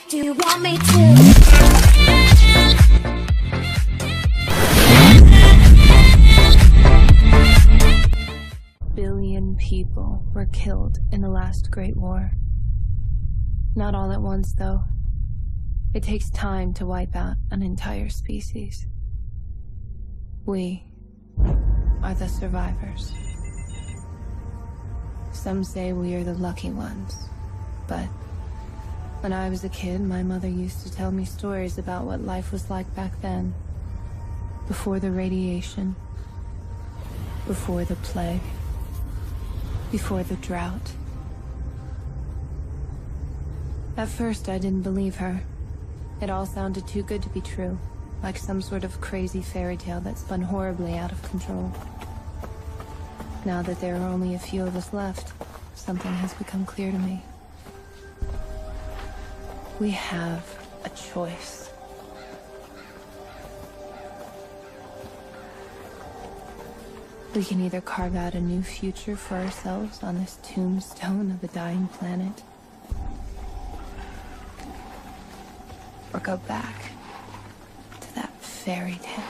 Do you want me to? Billion people were killed in the last Great War. Not all at once, though. It takes time to wipe out an entire species. We are the survivors. Some say we are the lucky ones, but when I was a kid, my mother used to tell me stories about what life was like back then, before the radiation, before the plague, before the drought. At first, I didn't believe her. It all sounded too good to be true, like some sort of crazy fairy tale that spun horribly out of control. Now that there are only a few of us left, something has become clear to me. We have a choice. We can either carve out a new future for ourselves on this tombstone of a dying planet, or go back to that fairy tale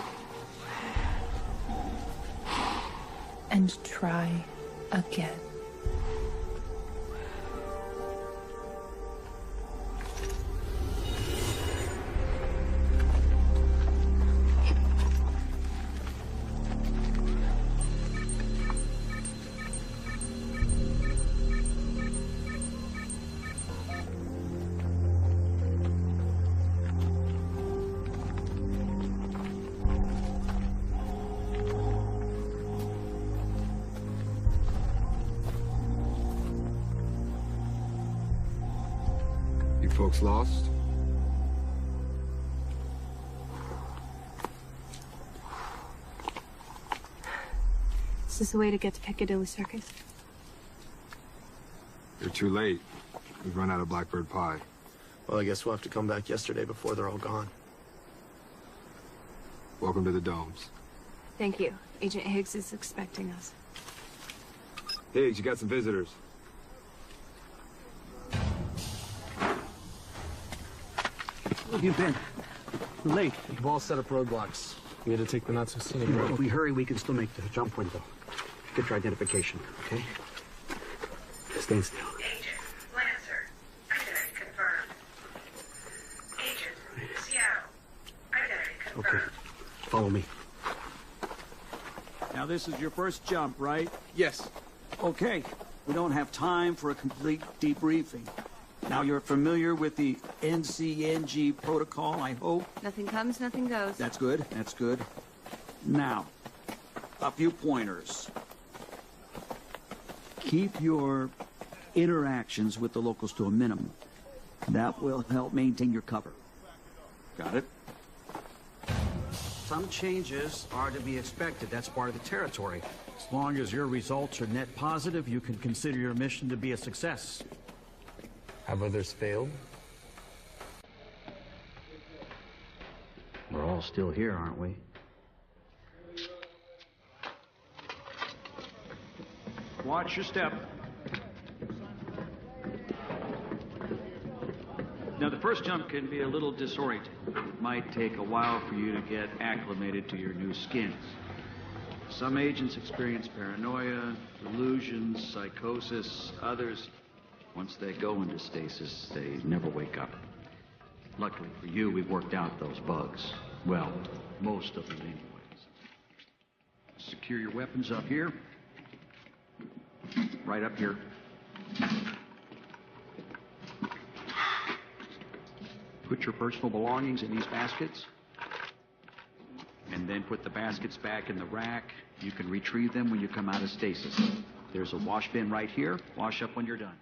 and try again. You folks lost? Is this a way to get to Piccadilly Circus? You're too late. We've run out of blackbird pie. Well, I guess we'll have to come back yesterday before they're all gone. Welcome to the domes. Thank you. Agent Higgs is expecting us. Higgs, you got some visitors. Where have you been? We're late. We've all set up roadblocks. We had to take the not-so-scenic road. If we hurry, we can still make the jump window. Get your identification, okay? Stand still. Agent Lancer, identity confirmed. Agent Seattle, identity confirmed. Okay. Follow me. Now this is your first jump, right? Yes. Okay. We don't have time for a complete debriefing. Now you're familiar with the NCNG protocol, I hope? Nothing comes, nothing goes. That's good, that's good. Now, a few pointers. Keep your interactions with the locals to a minimum. That will help maintain your cover. Got it? Some changes are to be expected. That's part of the territory. As long as your results are net positive, you can consider your mission to be a success. Have others failed? We're all still here, aren't we? Watch your step. Now, the first jump can be a little disorienting. It might take a while for you to get acclimated to your new skins. Some agents experience paranoia, delusions, psychosis. Others, once they go into stasis, they never wake up. Luckily for you, we've worked out those bugs. Well, most of them anyways. Secure your weapons up here. Right up here. Put your personal belongings in these baskets. And then put the baskets back in the rack. You can retrieve them when you come out of stasis. There's a wash bin right here. Wash up when you're done.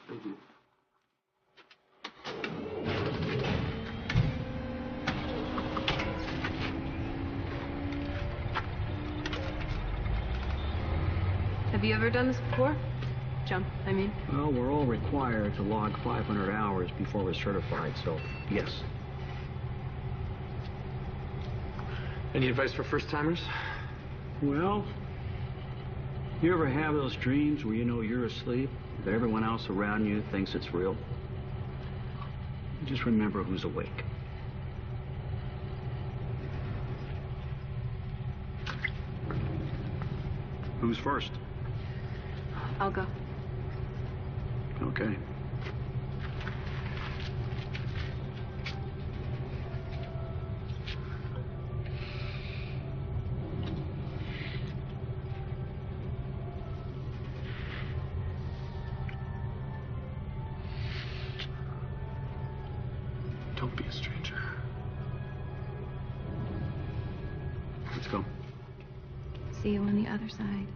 Thank you. Have you ever done this before? Jump, I mean. Well, we're all required to log 500 hours before we're certified, so yes. Any advice for first-timers? Well, you ever have those dreams where you know you're asleep, but everyone else around you thinks it's real? Just remember who's awake. Who's first? I'll go. Okay. Don't be a stranger. Let's go. See you on the other side.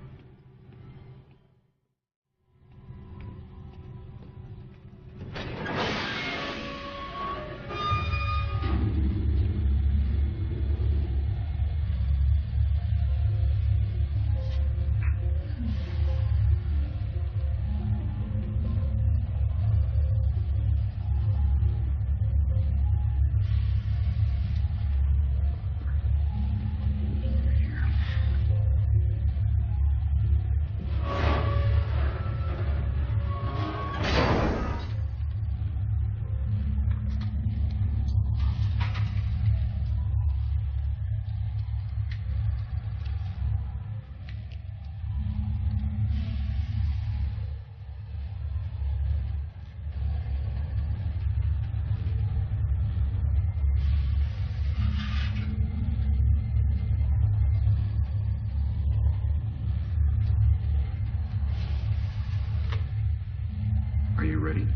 Are you ready?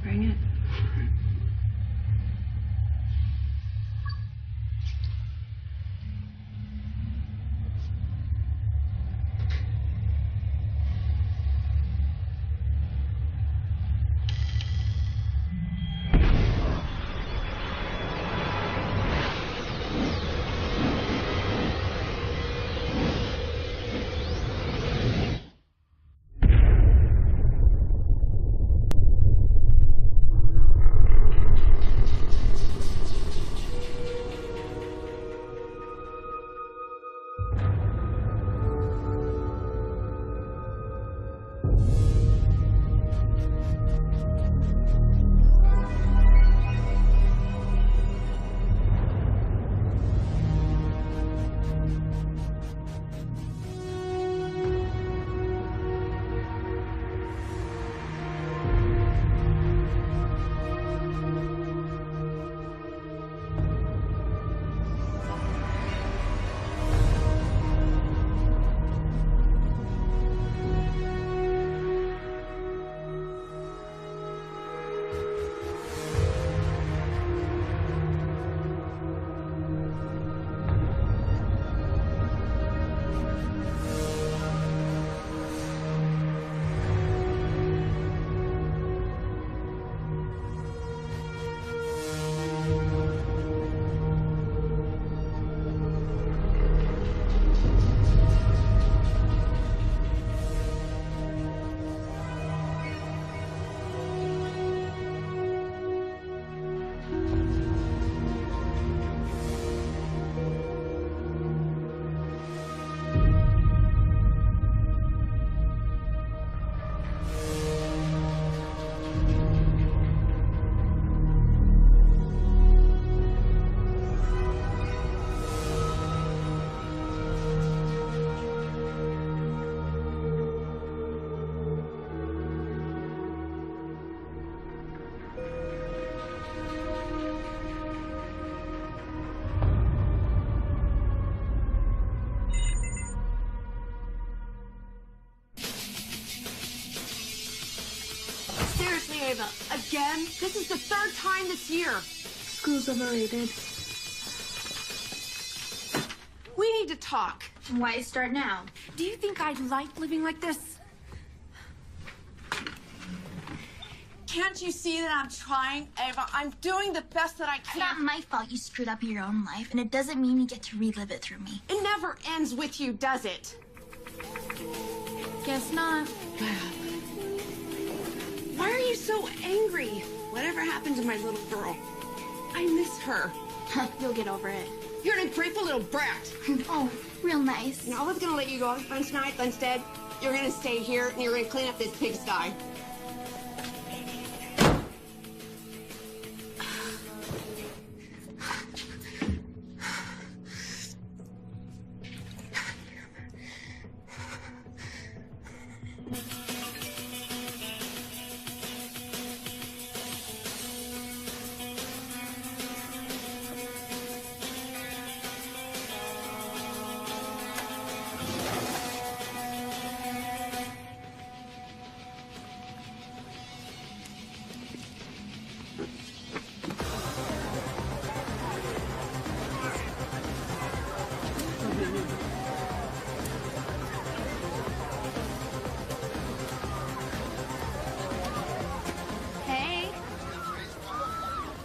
Bring it. Seriously, Ava, again? This is the third time this year. School's overrated. We need to talk. Why start now? Do you think I like living like this? Can't you see that I'm trying, Ava? I'm doing the best that I It's can. not my fault you screwed up your own life, and it doesn't mean you get to relive it through me. It never ends with you, does it? Guess not. Why are you so angry? Whatever happened to my little girl? I miss her. You'll get over it. You're an ungrateful little brat. Oh, real nice. And I was gonna let you go on fun tonight, but instead, you're gonna stay here and you're gonna clean up this pigsty.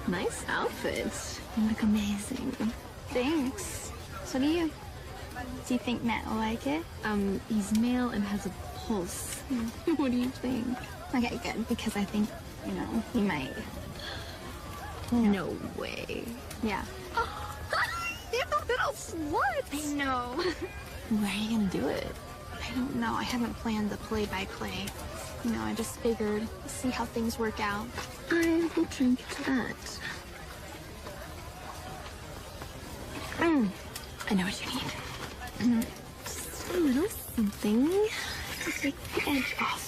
Nice outfit. You look amazing. Thanks. So do you. Do you think Matt will like it? He's male and has a pulse. What do you think? Okay, good, because I think, you know, he might. No way. Yeah. You little slut! I know. Where are you gonna do it? I don't know. I haven't planned the play-by-play. You know, I just figured see how things work out. I will drink to that. I know what you need. Just a little something to take the edge off.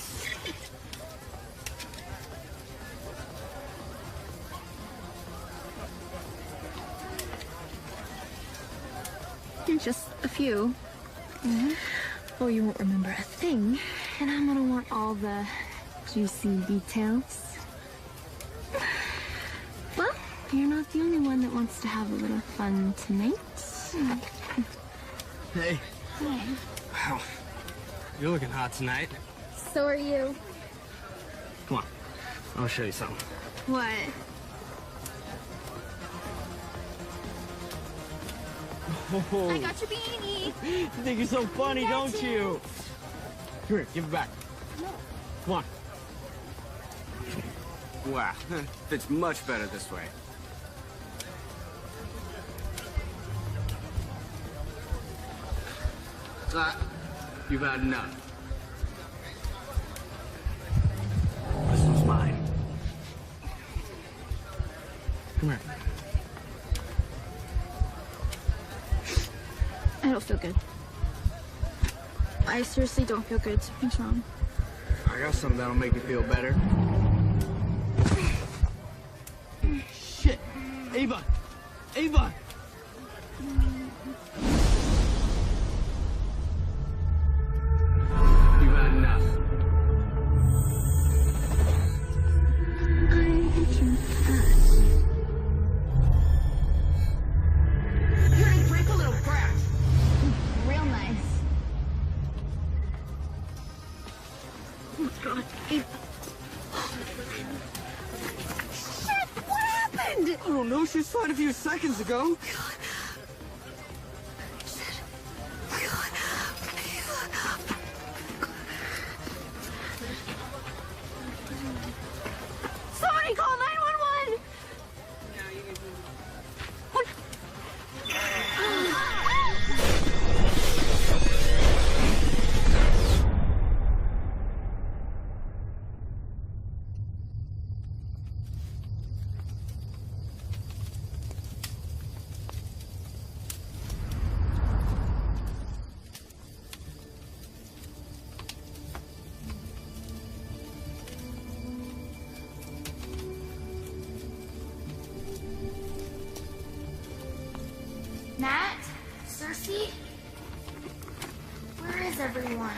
Just a few. Oh, you won't remember a thing, and I'm gonna want all the juicy details. Well, you're not the only one that wants to have a little fun tonight. Hey. Hi. Wow. You're looking hot tonight. So are you. Come on. I'll show you something. What? Oh, I got your beanie. you think you're so funny, don't you? Come here, give it back. No. Come on. Wow, fits much better this way. You've had enough. This one's mine. Come here. I don't feel good. I seriously don't feel good. Something's wrong. I got something that'll make you feel better. Shit! Ava! Ava! You've had enough. You're a drink a little brat. Real nice. Oh, God. Shit! What happened? I don't know, she was fine a few seconds ago. Somebody call 911! Matt? Cersei? Where is everyone?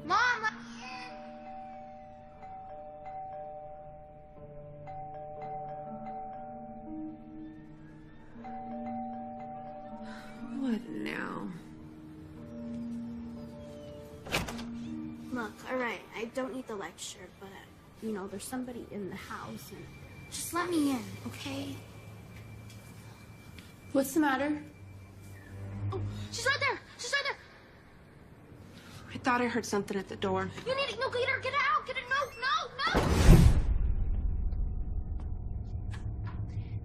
Mom, let me in. What now? Look, all right, I don't need the lecture, but, you know, there's somebody in the house, and just let me in, okay? What's the matter? Oh, she's right there! She's right there! I thought I heard something at the door. You need it! No, get her! Get it out! Get it! No! No! No!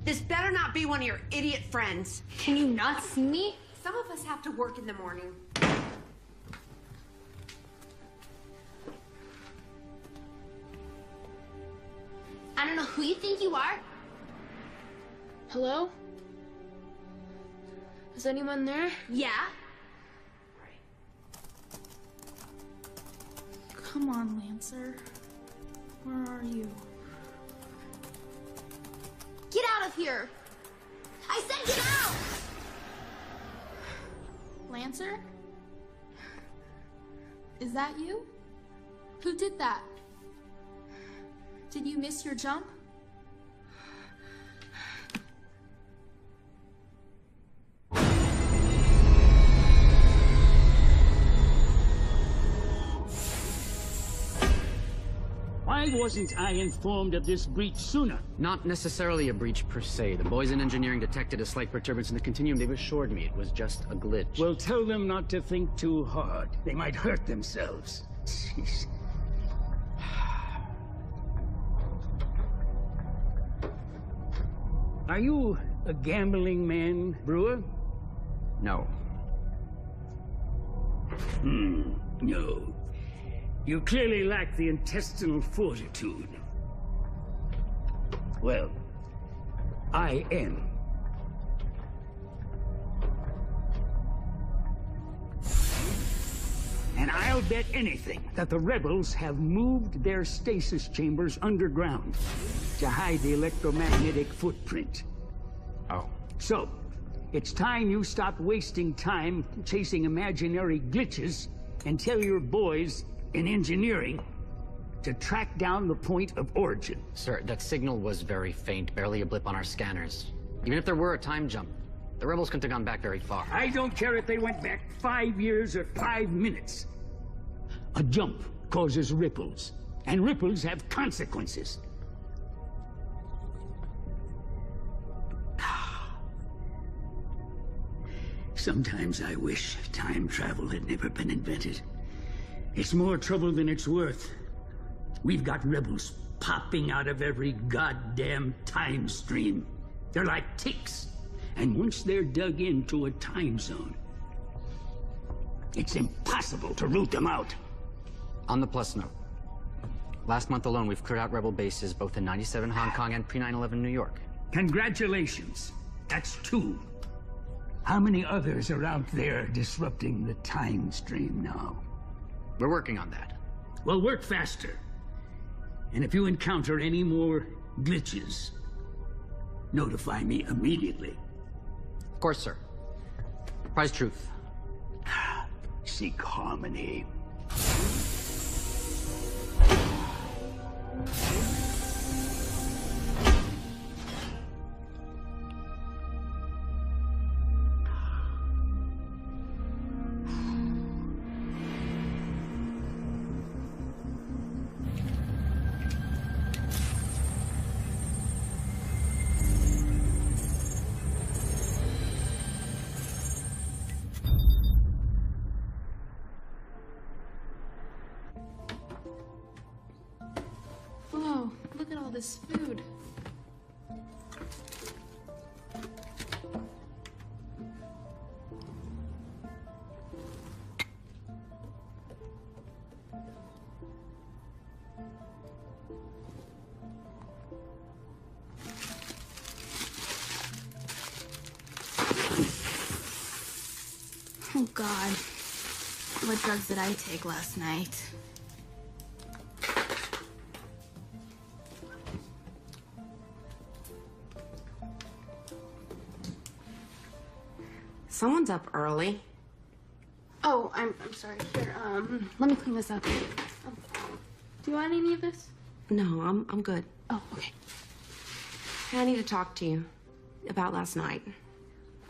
This better not be one of your idiot friends. Can you not see me? Some of us have to work in the morning. I don't know who you think you are. Hello? Is anyone there? Yeah. Come on, Lancer. Where are you? Get out of here! I said get out! Lancer? Is that you? Who did that? Did you miss your jump? Why wasn't I informed of this breach sooner? Not necessarily a breach per se. The boys in engineering detected a slight perturbance in the continuum. They've assured me it was just a glitch. Well, tell them not to think too hard. They might hurt themselves. Jeez. Are you a gambling man, Brewer? No. No. You clearly lack the intestinal fortitude. Well, I am. And I'll bet anything that the rebels have moved their stasis chambers underground to hide the electromagnetic footprint. Oh. So, it's time you stop wasting time chasing imaginary glitches and tell your boys in engineering to track down the point of origin. Sir, that signal was very faint, barely a blip on our scanners. Even if there were a time jump, the rebels couldn't have gone back very far. I don't care if they went back 5 years or 5 minutes. A jump causes ripples, and ripples have consequences. Sometimes I wish time travel had never been invented. It's more trouble than it's worth. We've got rebels popping out of every goddamn time stream. They're like ticks. And once they're dug into a time zone, it's impossible to root them out. On the plus note, last month alone, we've cleared out rebel bases both in 97 Hong Kong and pre-9/11 New York. Congratulations. That's 2. How many others are out there disrupting the time stream now? We're working on that. Well, work faster. And if you encounter any more glitches, notify me immediately. Of course, sir. Prize truth. Seek harmony. Whoa, look at all this food. Oh, God. What drugs did I take last night? Someone's up early. Oh, I'm sorry. Here, let me clean this up. Do you want any of this? No, I'm good. Oh, okay. I need to talk to you about last night.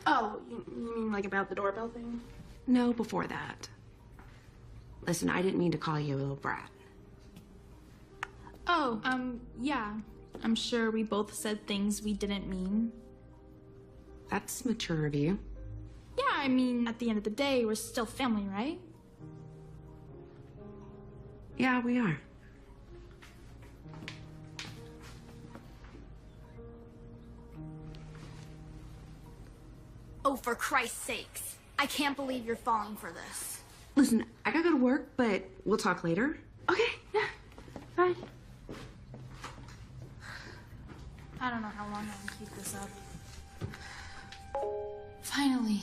Oh, you mean like about the doorbell thing? No, before that. Listen, I didn't mean to call you a little brat. Oh, yeah. I'm sure we both said things we didn't mean. That's mature of you. Yeah, I mean, at the end of the day, we're still family, right? Yeah, we are. Oh, for Christ's sakes. I can't believe you're falling for this. Listen, I gotta go to work, but we'll talk later. Okay, yeah, bye. I don't know how long I can keep this up. Finally.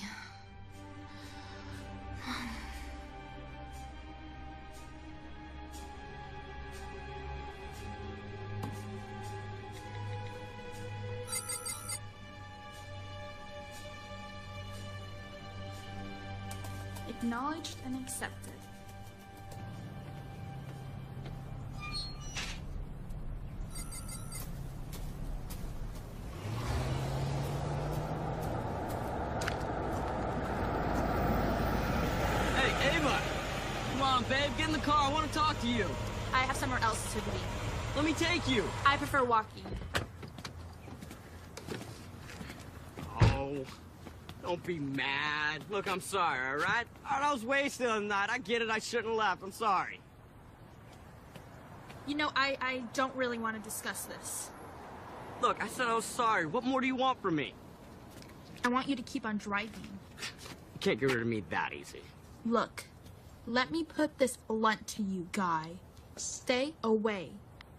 Acknowledged and accepted. Hey, Ava! Come on, babe, get in the car. I want to talk to you. I have somewhere else to be. Let me take you. I prefer walking. Oh, don't be mad. Look, I'm sorry, all right? All right, I was wasted on the night. I get it. I shouldn't have left. I'm sorry. You know, I don't really want to discuss this. Look, I said I was sorry. What more do you want from me? I want you to keep on driving. You can't get rid of me that easy. Look, let me put this blunt to you, Guy. Stay away.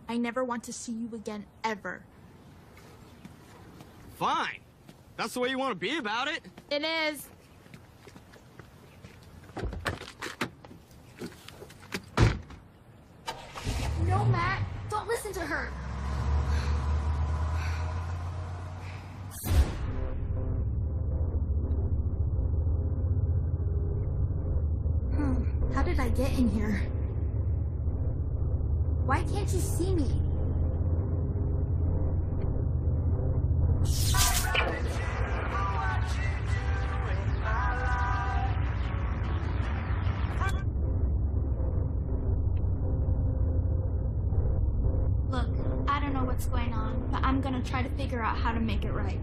I never want to see you again, ever. Fine. That's the way you want to be about it? It is. No, Matt. Don't listen to her. How did I get in here? Why can't you see me? Look, I don't know what's going on, but I'm gonna try to figure out how to make it right.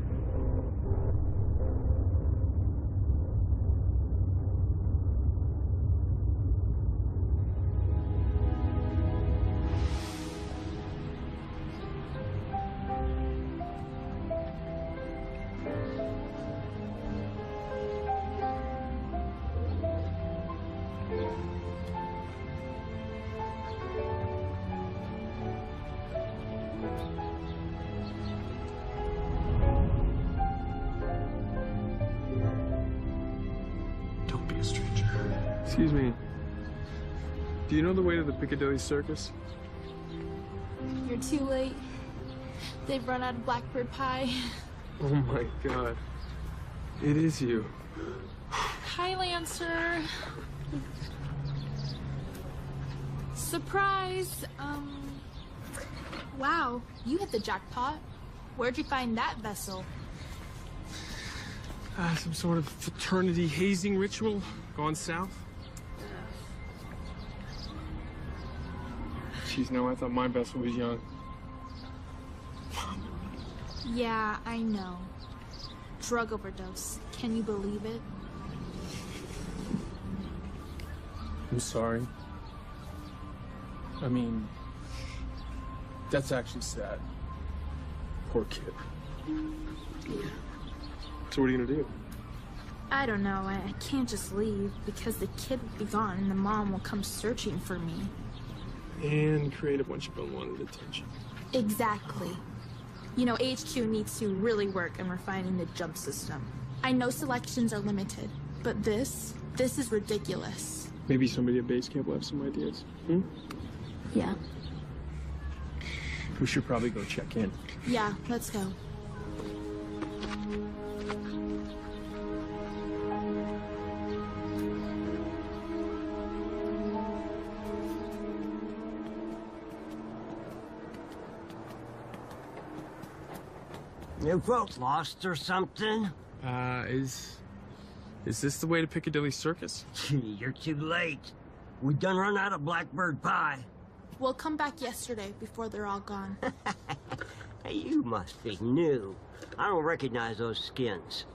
Don't be a stranger. Excuse me. Do you know the way to the Piccadilly Circus? You're too late. They've run out of blackbird pie. Oh my god. It is you. Hi, Lancer. Surprise! Wow, you hit the jackpot. Where'd you find that vessel? Some sort of fraternity hazing ritual gone south? Jeez, no, I thought my vessel was young. Yeah, I know. Drug overdose. Can you believe it? I'm sorry. I mean, that's actually sad. Poor kid. So what are you gonna do? I don't know. I can't just leave because the kid will be gone and the mom will come searching for me. And create a bunch of unwanted attention. Exactly. You know, HQ needs to really work on refining the jump system. I know selections are limited, but this is ridiculous. Maybe somebody at base camp will have some ideas. Hmm? Yeah. We should probably go check in. Yeah, let's go. You folks lost or something? Is this the way to Piccadilly Circus? You're too late. We done run out of blackbird pie. We'll come back yesterday before they're all gone. Hey, you must be new. I don't recognize those skins.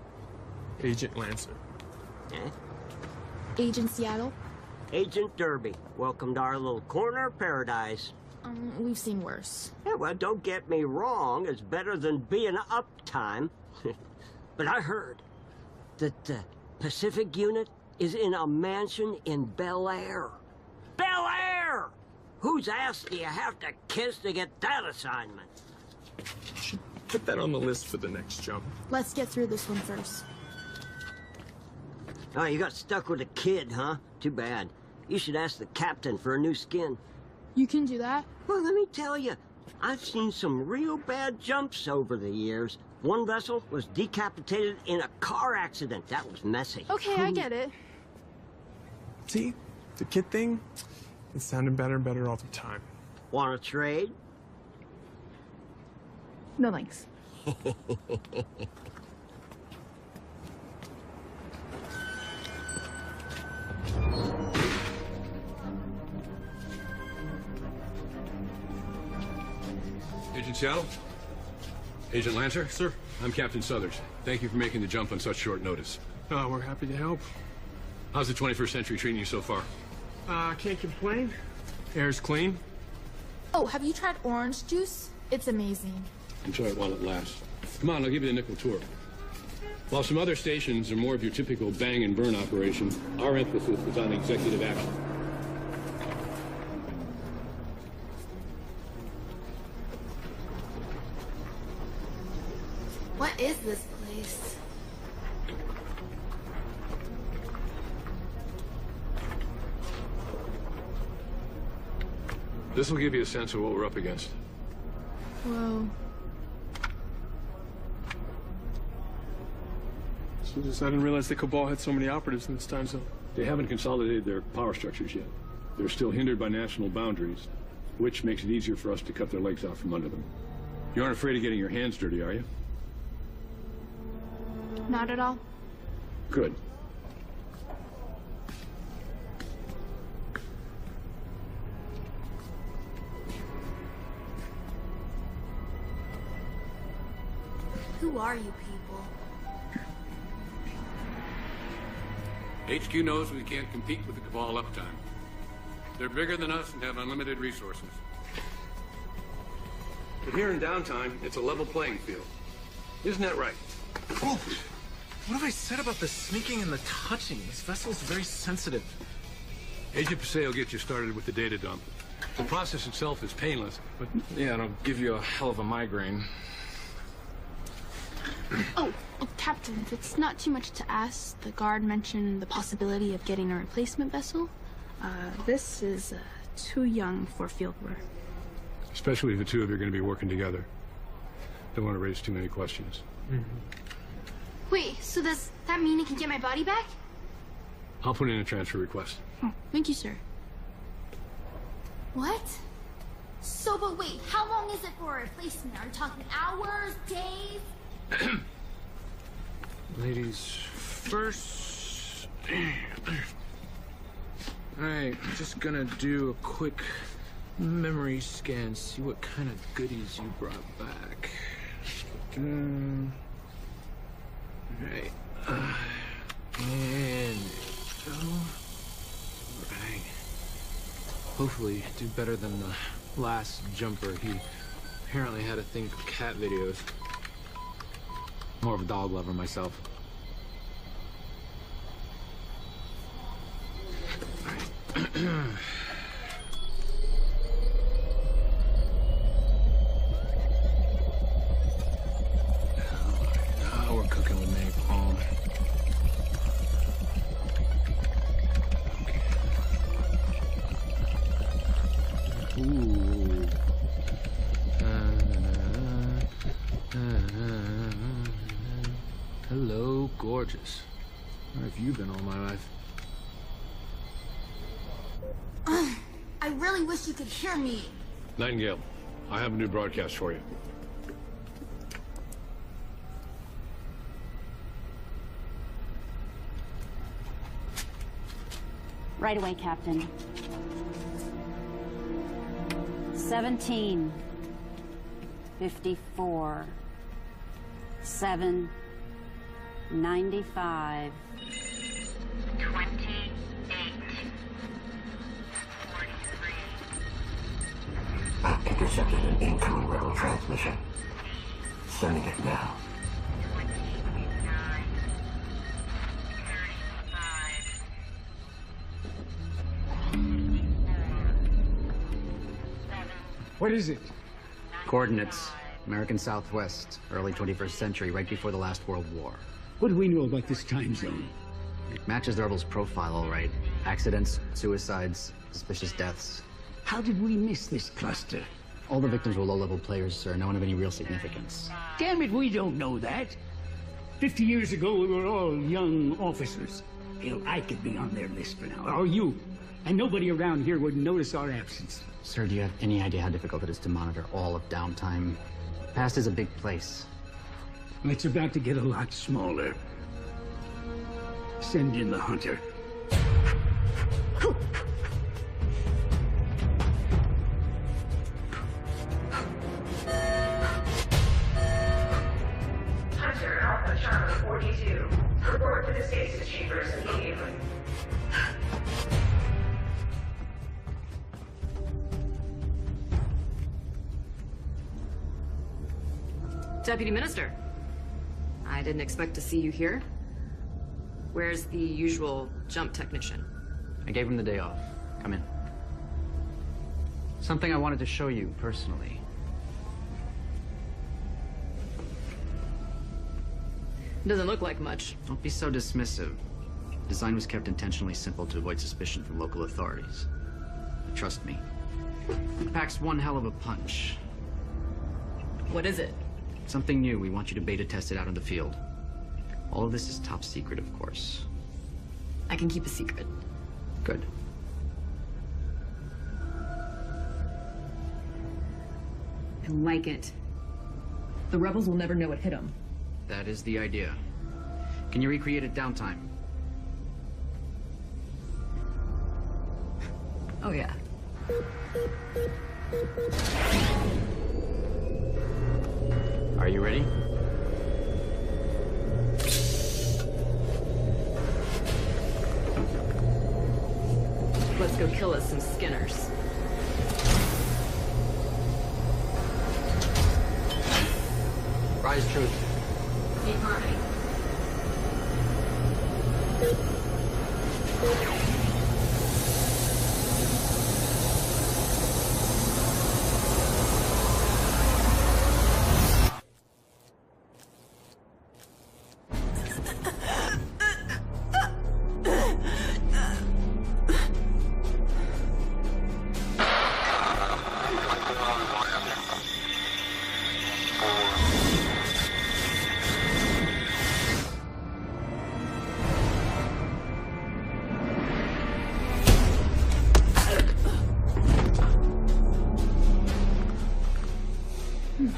Agent Lancer. Eh? Agent Seattle? Agent Derby. Welcome to our little corner of paradise. We've seen worse. Yeah, well, don't get me wrong. It's better than being uptime. But I heard that the Pacific unit is in a mansion in Bel Air. Bel Air! Whose ass do you have to kiss to get that assignment? Should put that on the list for the next jump. Let's get through this one first. Oh, you got stuck with a kid, huh? Too bad. You should ask the captain for a new skin. You can do that? Well, let me tell you, I've seen some real bad jumps over the years. One vessel was decapitated in a car accident. That was messy. Okay, I get it. See? The kid thing? It sounded better and better all the time. Want to trade? No thanks. Agent Seattle? Agent Lancer? Sir? I'm Captain Southers. Thank you for making the jump on such short notice. Oh, we're happy to help. How's the 21st century treating you so far? Can't complain. Air's clean. Oh, have you tried orange juice? It's amazing. Enjoy it while it lasts. Come on, I'll give you the nickel tour. While some other stations are more of your typical bang and burn operation, our emphasis is on executive action. What is this place? This will give you a sense of what we're up against. Whoa. I didn't realize the Cabal had so many operatives in this time zone. They haven't consolidated their power structures yet. They're still hindered by national boundaries, which makes it easier for us to cut their legs out from under them. You aren't afraid of getting your hands dirty, are you? Not at all. Good. Who are you people? HQ knows we can't compete with the Cabal uptime. They're bigger than us and have unlimited resources. But here in downtime, it's a level playing field. Isn't that right? Oh, what have I said about the sneaking and the touching? This vessel's very sensitive. Agent Paseo will get you started with the data dump. The process itself is painless, but... Yeah, it'll give you a hell of a migraine. Oh, Captain, if it's not too much to ask, the guard mentioned the possibility of getting a replacement vessel. This is too young for field work. Especially if the two of you are going to be working together. Don't want to raise too many questions. Wait, so does that mean I can get my body back? I'll put in a transfer request. Oh, thank you, sir. What? So, but wait, how long is it for a replacement? Are we talking hours, days? Ladies first. Alright, just gonna do a quick memory scan, see what kind of goodies you brought back. Alright. And go. Alright. Hopefully do better than the last jumper. He apparently had a thing for cat videos. More of a dog lover myself. Now we're cooking with napalm. Ooh. Hello, gorgeous. Where have you been all my life? I really wish you could hear me. Nightingale, I have a new broadcast for you. Right away, Captain. 17. 54. 7. 95. 28. 43. I've intercepted an incoming rebel transmission. Sending it now. 29. What is it? Coordinates. American Southwest, early 21st century, right before the last World War. What do we know about this time zone? It matches the rebels' profile, all right. Accidents, suicides, suspicious deaths. How did we miss this cluster? All the victims were low-level players, sir. No one of any real significance. Damn it, we don't know that. 50 years ago, we were all young officers. Hell, I could be on their list for now, or you. And nobody around here would notice our absence. Sir, do you have any idea how difficult it is to monitor all of downtime? Past is a big place. It's about to get a lot smaller. Send in the hunter. Hunter Alpha Charlie 42. Report to the stasis chambers immediately. Deputy Minister, I didn't expect to see you here. Where's the usual jump technician? I gave him the day off. Come in. Something I wanted to show you personally. Doesn't look like much. Don't be so dismissive. The design was kept intentionally simple to avoid suspicion from local authorities. But trust me, it packs one hell of a punch. What is it? Something new. We want you to beta test it out in the field. All of this is top secret, of course. I can keep a secret. Good. I like it. The rebels will never know what hit them. That is the idea. Can you recreate it downtime? Oh, yeah. Are you ready? Let's go kill us some Skinners. Rise truth. Be mine.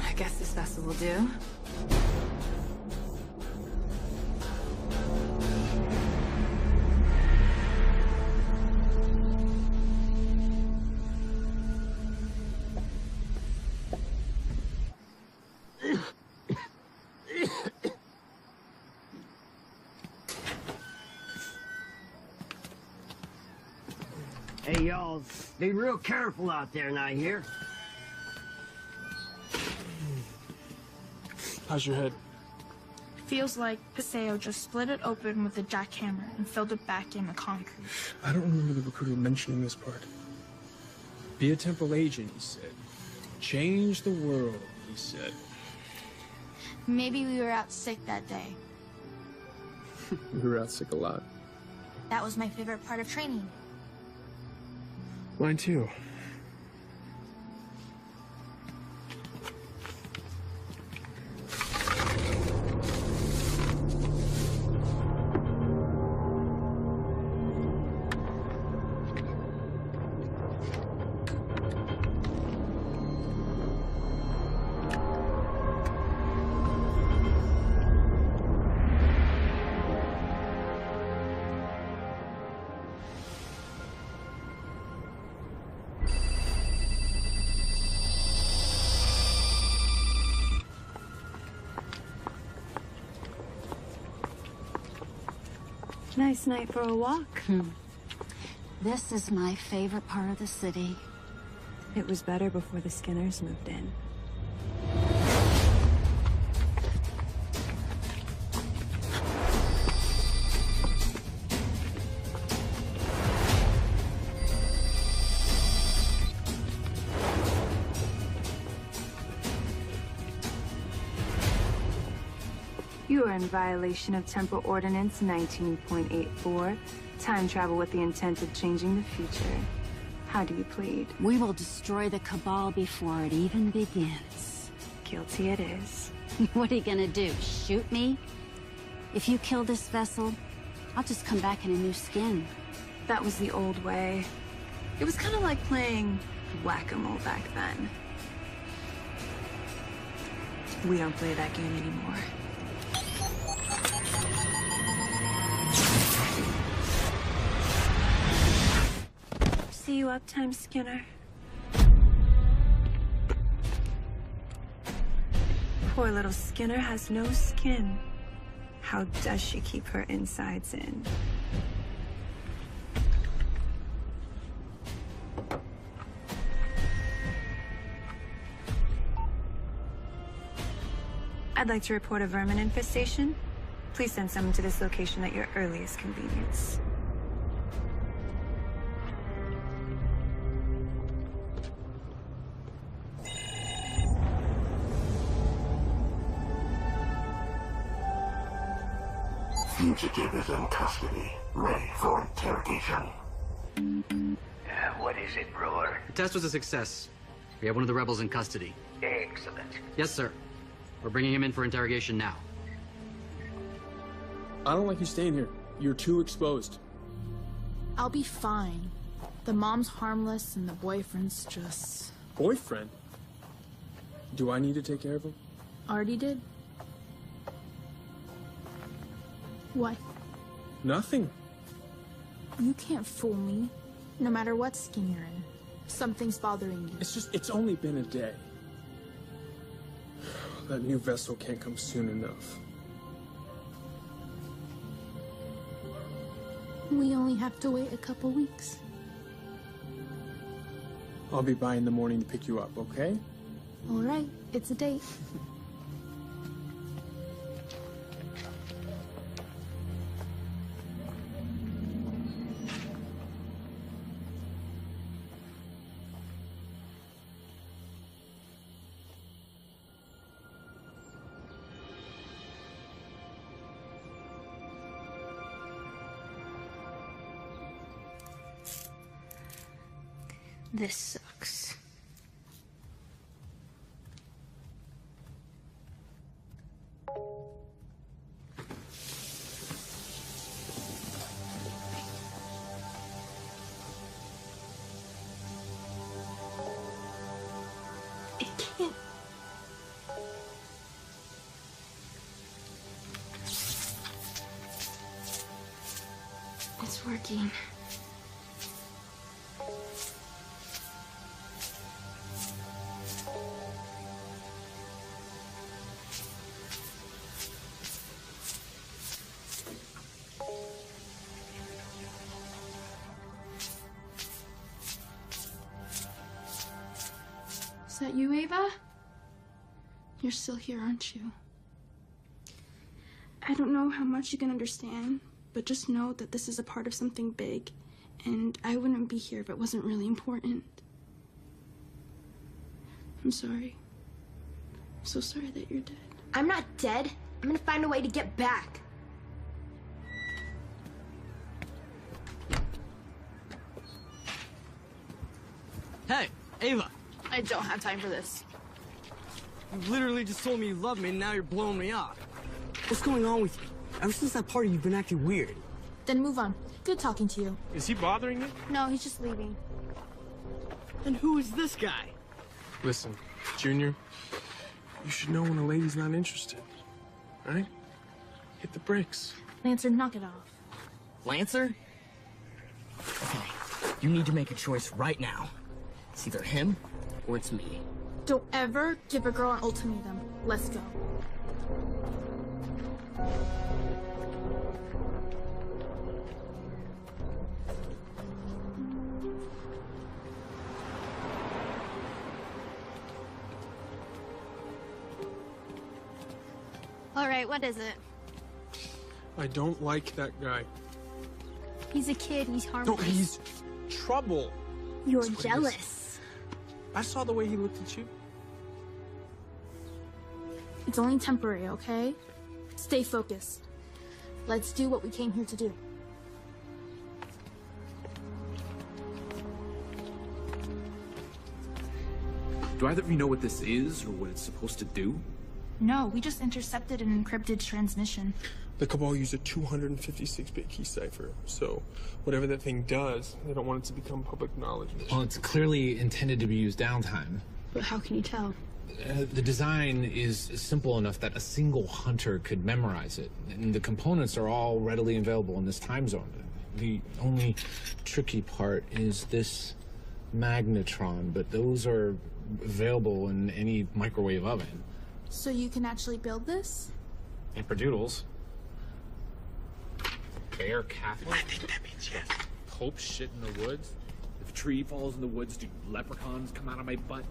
I guess this vessel will do. Hey, y'all, be real careful out there now, here. How's your head? Feels like Paseo just split it open with a jackhammer and filled it back in with concrete. I don't remember the recruiter mentioning this part. Be a temple agent, he said. Change the world, he said. Maybe we were out sick that day. We were out sick a lot. That was my favorite part of training. Mine too. Nice night for a walk. This is my favorite part of the city. It was better before the Skinners moved in. You are in violation of Temple Ordinance 19.84, time travel with the intent of changing the future. How do you plead? We will destroy the Cabal before it even begins. Guilty it is. What are you gonna do, shoot me? If you kill this vessel, I'll just come back in a new skin. That was the old way. It was kind of like playing whack-a-mole back then. We don't play that game anymore. See you uptime, Skinner. Poor little Skinner has no skin. How does she keep her insides in? I'd like to report a vermin infestation. Please send someone to this location at your earliest convenience. Fugitive is in custody, ready for interrogation. What is it, Brewer? The test was a success. We have one of the rebels in custody. Excellent. Yes, sir. We're bringing him in for interrogation now. I don't like you staying here. You're too exposed. I'll be fine. The mom's harmless and the boyfriend's just... Boyfriend? Do I need to take care of him? Already did. What? Nothing. You can't fool me. No matter what skin you're in. Something's bothering you. It's only been a day. That new vessel can't come soon enough. We only have to wait a couple weeks. I'll be by in the morning to pick you up, okay? All right, it's a date. This sucks. It can't. It's working. Is that you, Ava? You're still here, aren't you? I don't know how much you can understand, but just know that this is a part of something big, and I wouldn't be here if it wasn't really important. I'm sorry. I'm so sorry that you're dead. I'm not dead. I'm gonna find a way to get back. Hey, Ava. I don't have time for this. You literally just told me you love me, and now you're blowing me off. What's going on with you? Ever since that party, you've been acting weird. Then move on. Good talking to you. Is he bothering you? No, he's just leaving. And who is this guy? Listen, Junior, you should know when a lady's not interested, right? Hit the brakes. Lancer, knock it off. Lancer? Okay, you need to make a choice right now. It's either him or it's me. Don't ever give a girl an ultimatum. Let's go. All right, what is it? I don't like that guy. He's a kid. He's No, harmless. he's trouble. You're That's what jealous. I saw the way he looked at you. It's only temporary, okay? Stay focused. Let's do what we came here to do. Do either of you know what this is or what it's supposed to do? No, we just intercepted an encrypted transmission. The Cabal used a 256-bit key cipher, so whatever that thing does, they don't want it to become public knowledge. Well, it's clearly intended to be used downtime. But how can you tell? The design is simple enough that a single hunter could memorize it, and the components are all readily available in this time zone. The only tricky part is this magnetron, but those are available in any microwave oven. So you can actually build this? Amperdoodles. Bear Catholic? I think that means yes. Pope shit in the woods? If a tree falls in the woods, do leprechauns come out of my butt?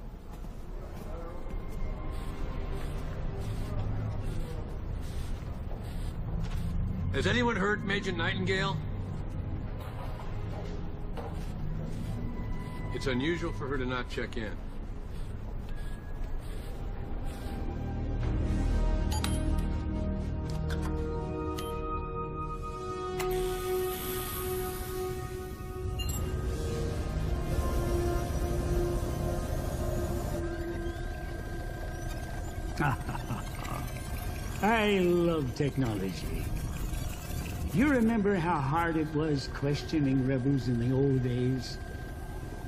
Has anyone heard Major Nightingale? It's unusual for her to not check in. I love technology. You remember how hard it was questioning rebels in the old days?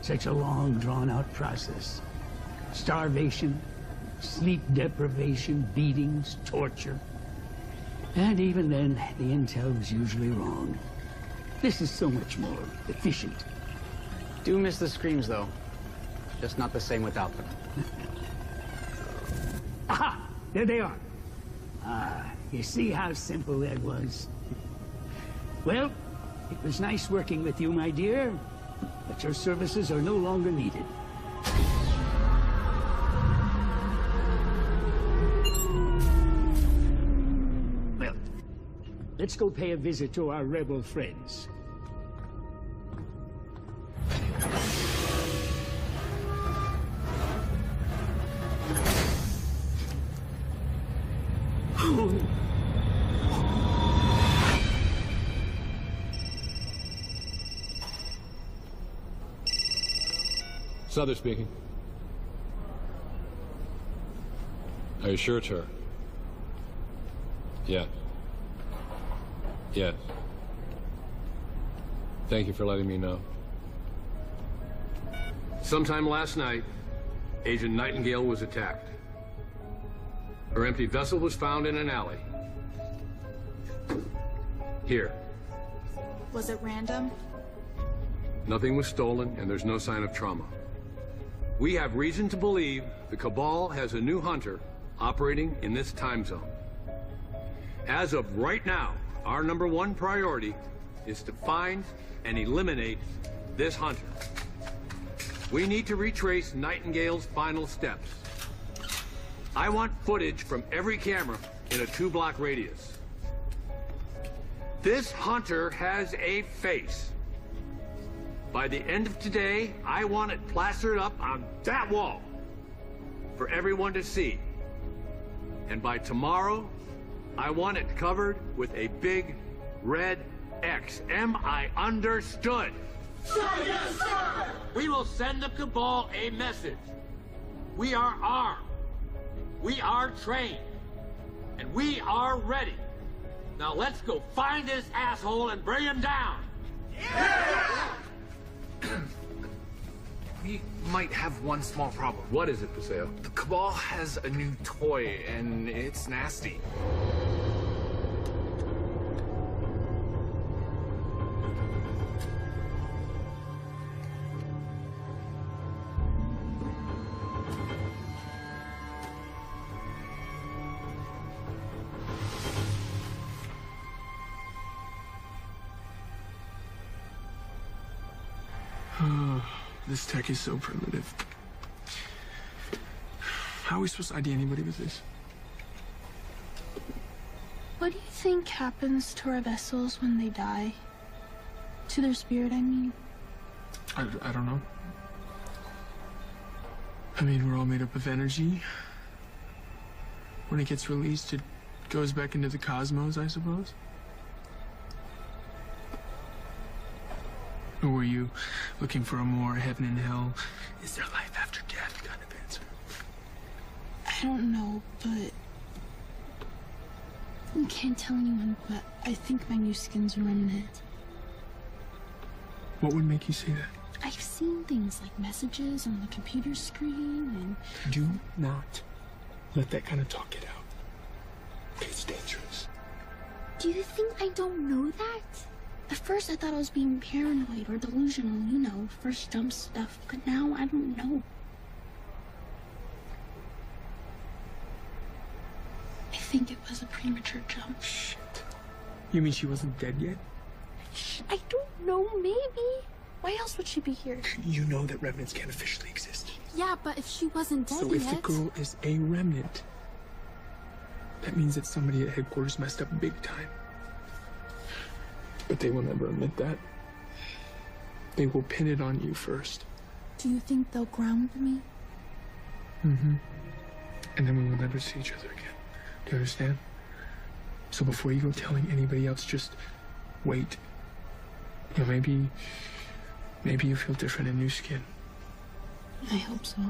Such a long, drawn-out process. Starvation, sleep deprivation, beatings, torture. And even then, the intel was usually wrong. This is so much more efficient. Do miss the screams, though. Just not the same without them. Aha! There they are. You see how simple that was? Well, it was nice working with you, my dear, but your services are no longer needed. Well, let's go pay a visit to our rebel friends. Souther speaking. Are you sure it's her? Yeah. Yes. Thank you for letting me know. Sometime last night, Agent Nightingale was attacked. Her empty vessel was found in an alley. Here. Was it random? Nothing was stolen, and there's no sign of trauma. We have reason to believe the Cabal has a new hunter operating in this time zone. As of right now, our #1 priority is to find and eliminate this hunter. We need to retrace Nightingale's final steps. I want footage from every camera in a 2-block radius. This hunter has a face. By the end of today, I want it plastered up on that wall for everyone to see. And by tomorrow, I want it covered with a big red X. Am I understood? Sir, yes, sir! We will send the Cabal a message. We are armed. We are trained. And we are ready. Now let's go find this asshole and bring him down. Yeah! We might have one small problem. What is it, Paseo? The Cabal has a new toy, and it's nasty. This tech is so primitive. How are we supposed to ID anybody with this? What do you think happens to our vessels when they die? To their spirit, I mean. I don't know. I mean, we're all made up of energy. When it gets released, it Goes back into the cosmos, I suppose? Or were you looking for a more heaven and hell, is there life after death kind of answer? I don't know, but I can't tell anyone, but I think my new skin's a remnant. What would make you say that? I've seen things like messages on the computer screen and... Do not let that kind of talk get out. It's dangerous. Do you think I don't know that? At first I thought I was being paranoid or delusional, you know, first jump stuff, but now I don't know. I think it was a premature jump. Shit. You mean she wasn't dead yet? I don't know, maybe. Why else would she be here? You know that remnants can't officially exist. Yeah, but if she wasn't dead So if yet... the girl is a remnant, that means that somebody at headquarters messed up big time. But they will never admit that. They will pin it on you first. Do you think they'll ground me? Mm-hmm. And then we will never see each other again. Do you understand? So before you go telling anybody else, just wait. You know, maybe you feel different in new skin. I hope so.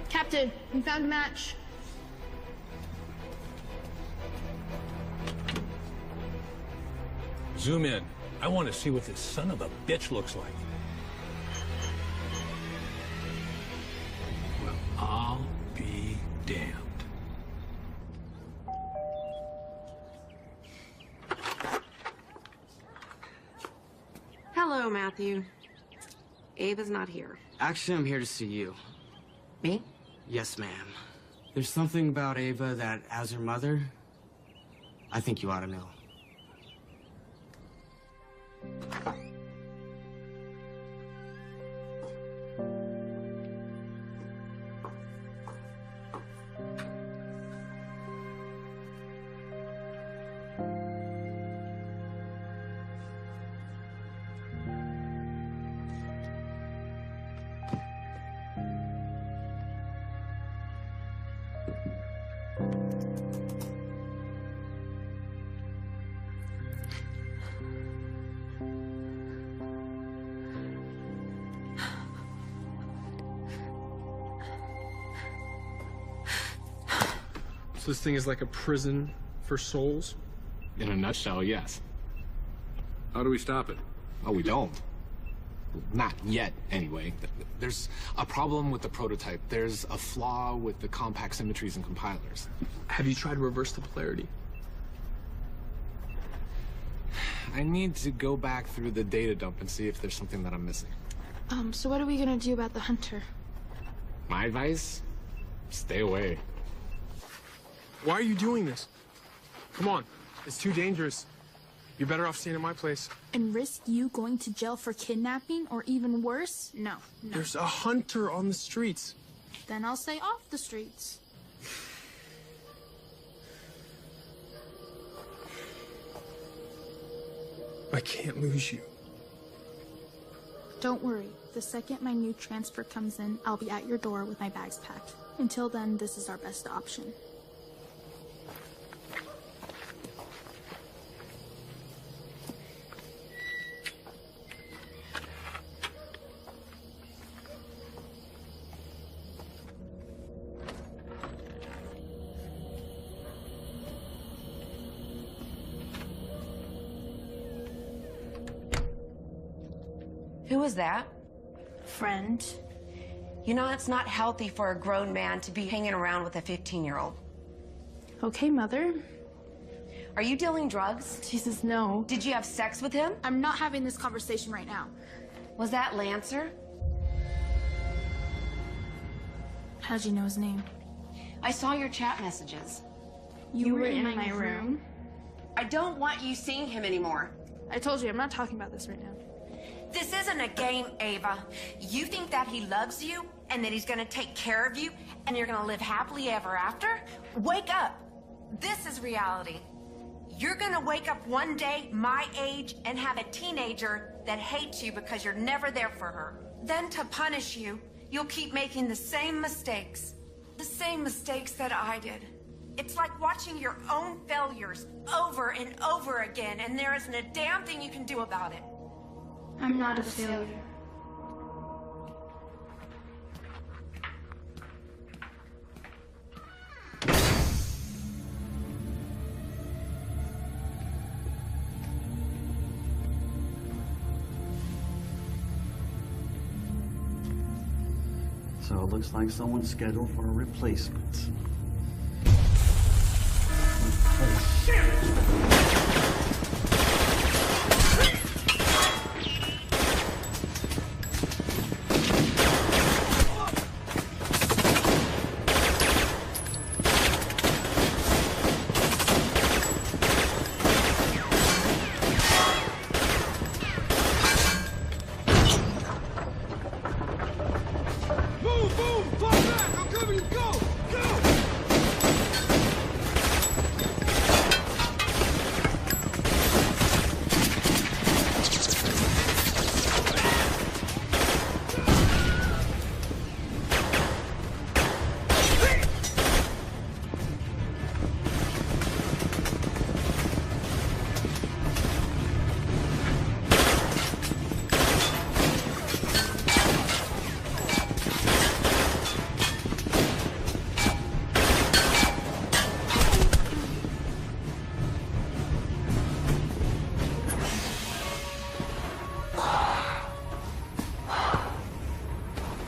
Captain, we found a match. Zoom in. I want to see what this son of a bitch looks like. Well, I'll be damned. Hello, Matthew. Ava's not here. Actually, I'm here to see you. Me? Yes, ma'am. There's something about Ava that, as her mother, I think you ought to know. So this thing is like a prison for souls? In a nutshell, yes. How do we stop it? Oh, we don't. Not yet, anyway. There's a problem with the prototype. There's a flaw with the compact symmetries and compilers. Have you tried to reverse the polarity? I need to go back through the data dump and see if there's something that I'm missing. So what are we gonna do about the hunter? My advice? Stay away. Why are you doing this? Come on, it's too dangerous. You're better off staying at my place. And risk you going to jail for kidnapping, or even worse? No. There's a hunter on the streets. Then I'll say off the streets. I can't lose you. Don't worry. The second my new transfer comes in, I'll be at your door with my bags packed. Until then, this is our best option. Who was that? Friend. You know, it's not healthy for a grown man to be hanging around with a 15-year-old. Okay, Mother. Are you dealing drugs? Jesus, no. Did you have sex with him? I'm not having this conversation right now. Was that Lancer? How'd you know his name? I saw your chat messages. You were in my room? I don't want you seeing him anymore. I told you, I'm not talking about this right now. This isn't a game, Ava. You think that he loves you and that he's gonna take care of you and you're gonna live happily ever after? Wake up. This is reality. You're gonna wake up one day my age and have a teenager that hates you because you're never there for her. Then to punish you, you'll keep making the same mistakes. The same mistakes that I did. It's like watching your own failures over and over again, and there isn't a damn thing you can do about it. I'm not a failure. So it looks like someone's scheduled for a replacement.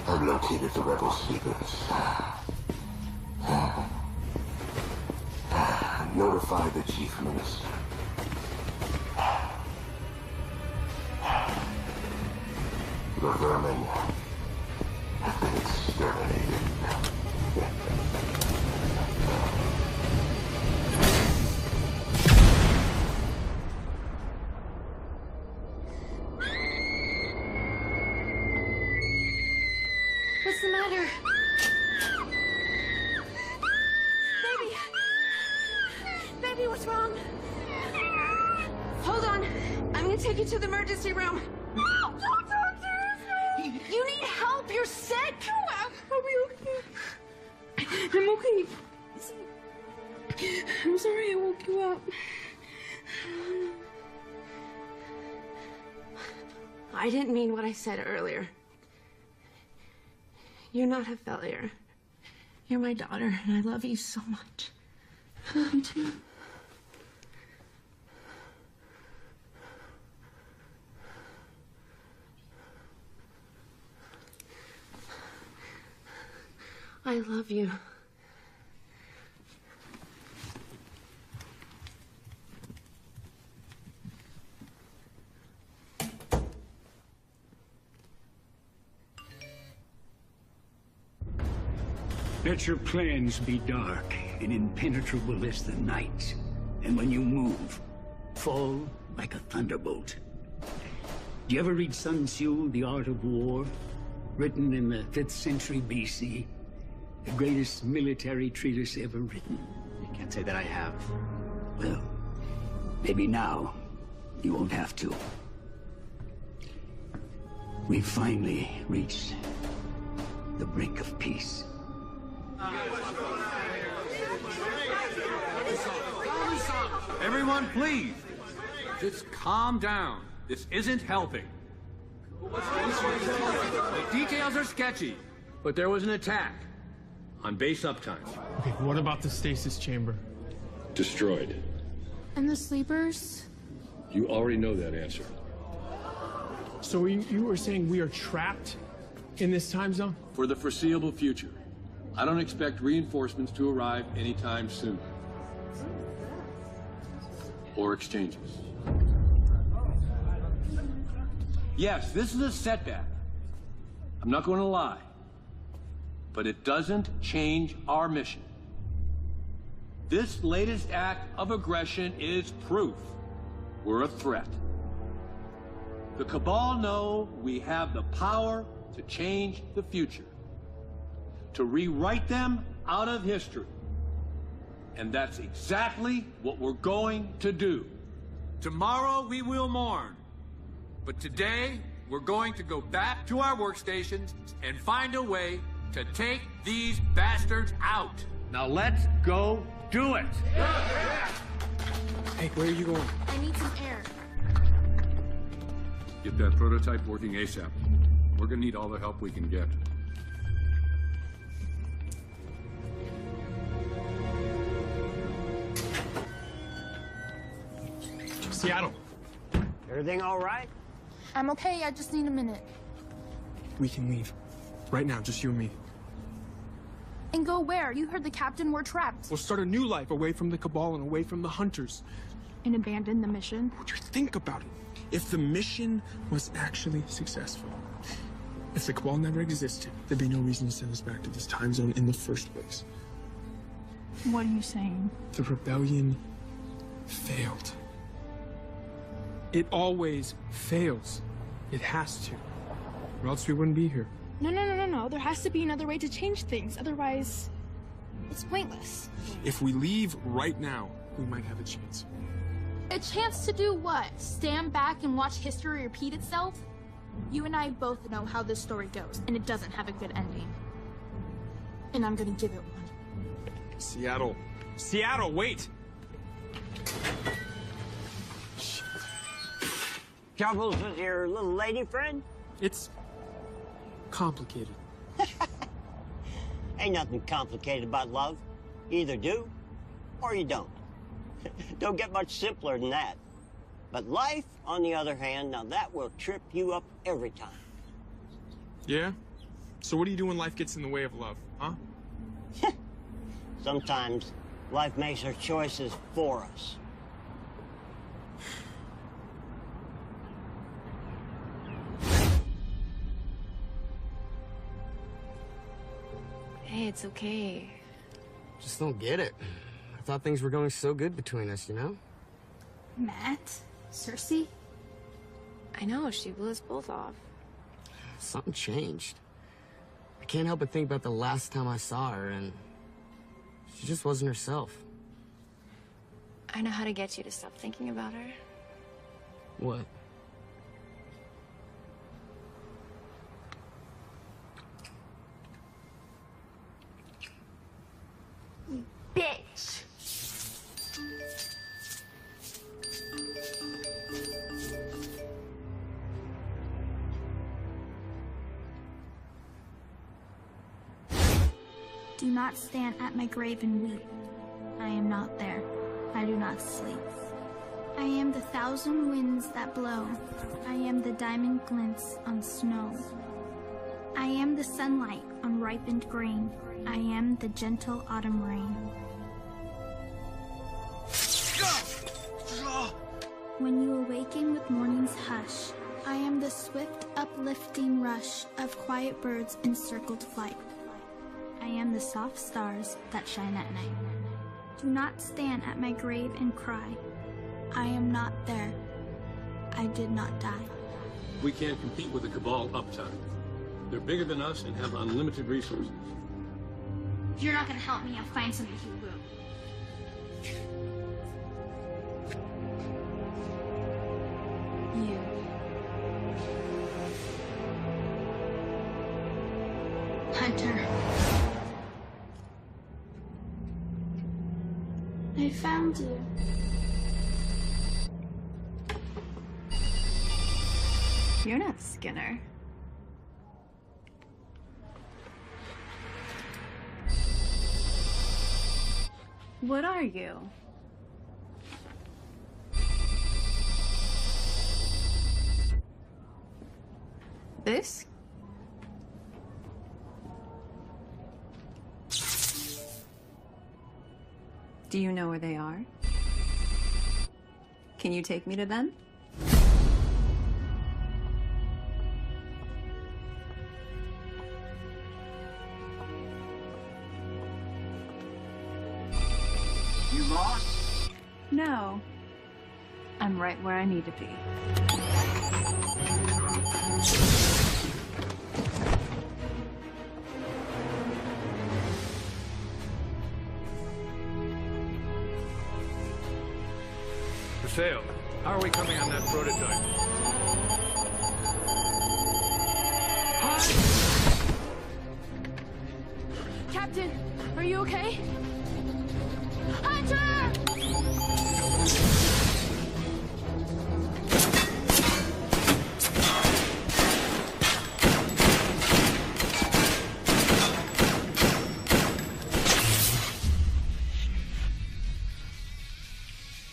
I've located the rebel sleepers. Notify the chief minister. The vermin have been exterminated. What's the matter? Baby, what's wrong? Hold on. I'm gonna take you to the emergency room. No, don't talk to me. You need help. You're sick. I'll be okay. I'm okay. I'm sorry I woke you up. I didn't mean what I said earlier. You're not a failure. You're my daughter, and I love you so much. I love you too. I love you. Let your plans be dark and impenetrable as the night, and when you move, fall like a thunderbolt. Do you ever read Sun Tzu, The Art of War? Written in the 5th century BC. The greatest military treatise ever written. You can't say that I have. Well, maybe now you won't have to. We've finally reached the brink of peace. Everyone, please. Just calm down. This isn't helping. The details are sketchy, but there was an attack on base uptime. Okay, what about the stasis chamber? Destroyed. And the sleepers? You already know that answer. So you were saying we are trapped in this time zone? For the foreseeable future. I don't expect reinforcements to arrive anytime soon. Or exchanges. Yes, this is a setback. I'm not going to lie. But it doesn't change our mission. This latest act of aggression is proof we're a threat. The Cabal know we have the power to change the future, to rewrite them out of history. And that's exactly what we're going to do. Tomorrow we will mourn, But today, we're going to go back to our workstations and find a way to take these bastards out. Now let's go do it. Hey, where are you going? I need some air. Get that prototype working ASAP. We're gonna need all the help we can get. Seattle. Everything all right? I'm okay, I just need a minute. We can leave. Right now, just you and me. And go where? You heard the captain, we're trapped. We'll start a new life away from the Cabal and away from the Hunters. And abandon the mission? Would you think about it? If the mission was actually successful, if the Cabal never existed, there'd be no reason to send us back to this time zone in the first place. What are you saying? The rebellion failed. It always fails. It has to. Or else we wouldn't be here. No. There has to be another way to change things. Otherwise, it's pointless. If we leave right now, we might have a chance. A chance to do what? Stand back and watch history repeat itself? You and I both know how this story goes, and it doesn't have a good ending. And I'm gonna give it one. Seattle. Seattle, wait! Troubles with your little lady friend? It's complicated. Ain't nothing complicated about love. You either do or you don't. Don't get much simpler than that. But life, on the other hand, now that will trip you up every time. Yeah? So what do you do when life gets in the way of love, huh? Sometimes life makes our choices for us. Hey, it's okay. Just don't get it. I thought things were going so good between us, you know? Matt? Cersei? I know, she blew us both off. Something changed. I can't help but think about the last time I saw her, and she just wasn't herself. I know how to get you to stop thinking about her. What? Bitch! Do not stand at my grave and weep. I am not there. I do not sleep. I am the thousand winds that blow. I am the diamond glints on snow. I am the sunlight on ripened grain. I am the gentle autumn rain. When you awaken with morning's hush, I am the swift uplifting rush of quiet birds in circled flight. I am the soft stars that shine at night. Do not stand at my grave and cry. I am not there. I did not die. We can't compete with the Cabal uptime. They're bigger than us and have unlimited resources. If you're not gonna help me, I'll find somebody who will. You. Hunter. I found you. You're not Skinner. What are you? This? Do you know where they are? Can you take me to them? You lost? No. I'm right where I need to be. For sale. How are we coming on that prototype? Captain, are you okay? Hunter!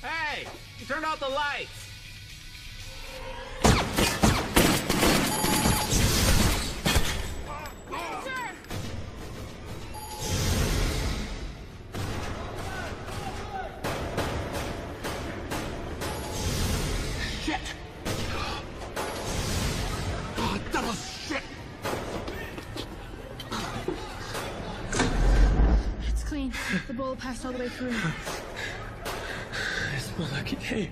Hey! You turned out the lights! Shit! Oh, that was shit! It's clean. The bullet passed all the way through. It's more like it.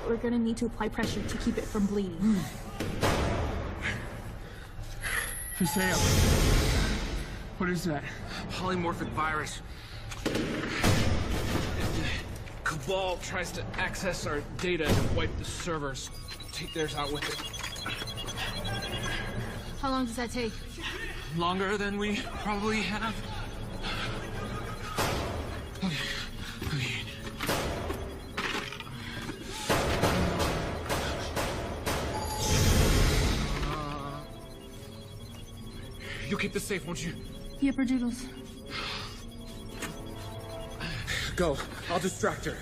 We're gonna need to apply pressure to keep it from bleeding. Sam, what is that? Polymorphic virus. Cabal tries to access our data and wipe the servers. Take theirs out with it. How long does that take? Longer than we probably have. You'll keep this safe, won't you? Yipper doodles. Go. I'll distract her.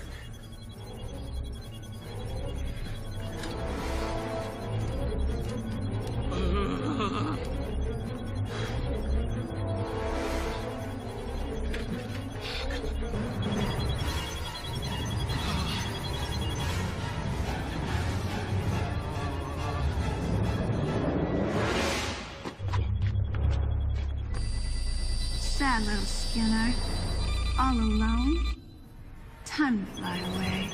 Sad little Skinner. All alone? Time to fly away.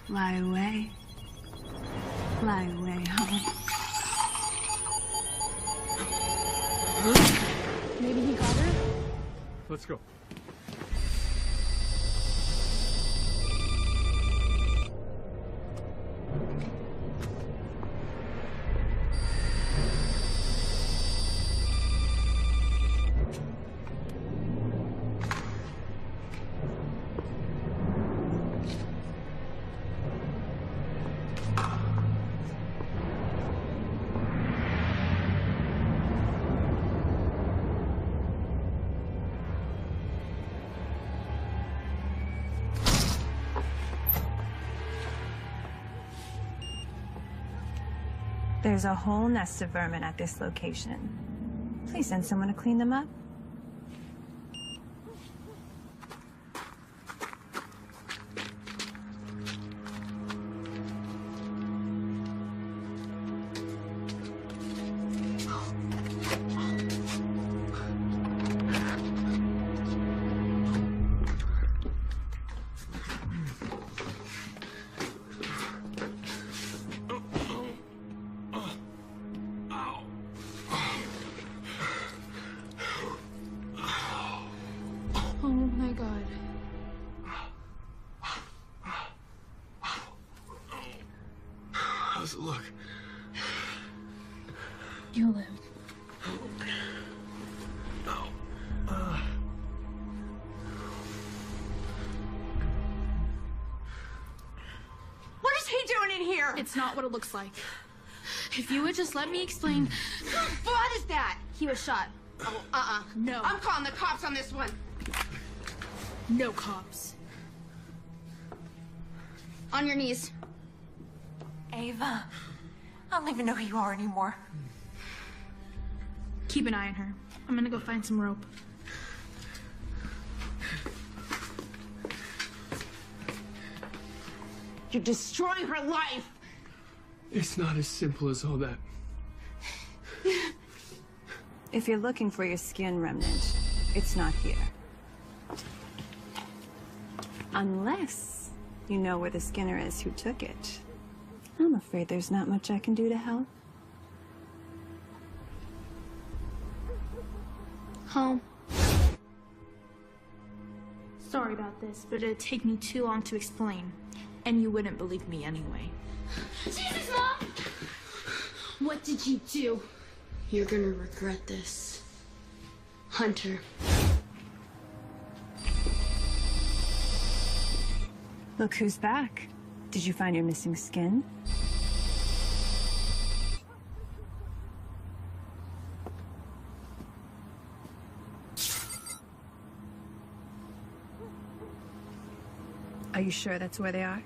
Fly away. Fly away home. Maybe he got her? Let's go. There's a whole nest of vermin at this location. Please send someone to clean them up. Oh my god. How's it look? You live. What is he doing in here? It's not what it looks like. If you would just let me explain. What is that? He was shot. Oh, No. I'm calling the cops on this one. No cops. On your knees. Ava, I don't even know who you are anymore. Keep an eye on her. I'm gonna go find some rope. You're destroying her life. It's not as simple as all that. If you're looking for your skin remnant, it's not here. Unless you know where the Skinner is who took it. I'm afraid there's not much I can do to help. Home. Sorry about this, but it'd take me too long to explain. And you wouldn't believe me anyway. Jesus, Mom! What did you do? You're gonna regret this. Hunter. Look who's back. Did you find your missing skin? Are you sure that's where they are?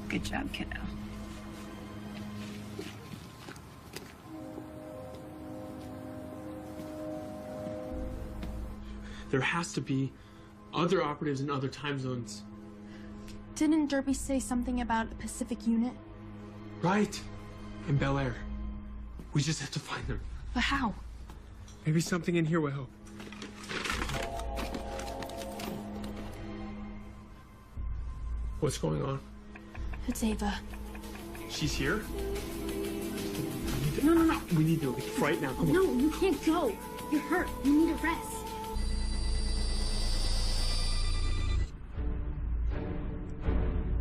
Good job, kiddo. There has to be other operatives in other time zones. Didn't Derby say something about a Pacific unit? Right. In Bel Air. We just have to find them. But how? Maybe something in here will help. What's going on? It's Ava. She's here? No. We need to leave right now. Come on. No, you can't go. You're hurt. You need a rest.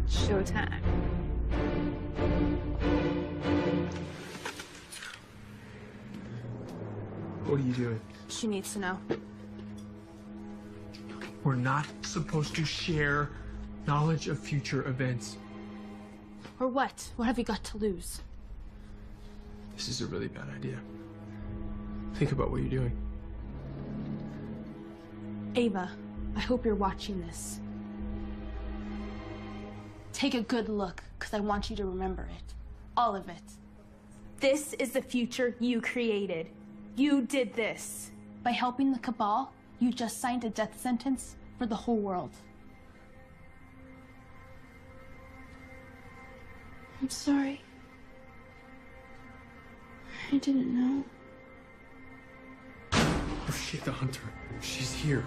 Showtime. What are you doing? She needs to know. We're not supposed to share knowledge of future events. Or what? What have you got to lose? This is a really bad idea. Think about what you're doing. Ava, I hope you're watching this. Take a good look, because I want you to remember it. All of it. This is the future you created. You did this. By helping the Cabal, you just signed a death sentence for the whole world. I'm sorry. I didn't know. Oh shit, the hunter. She's here.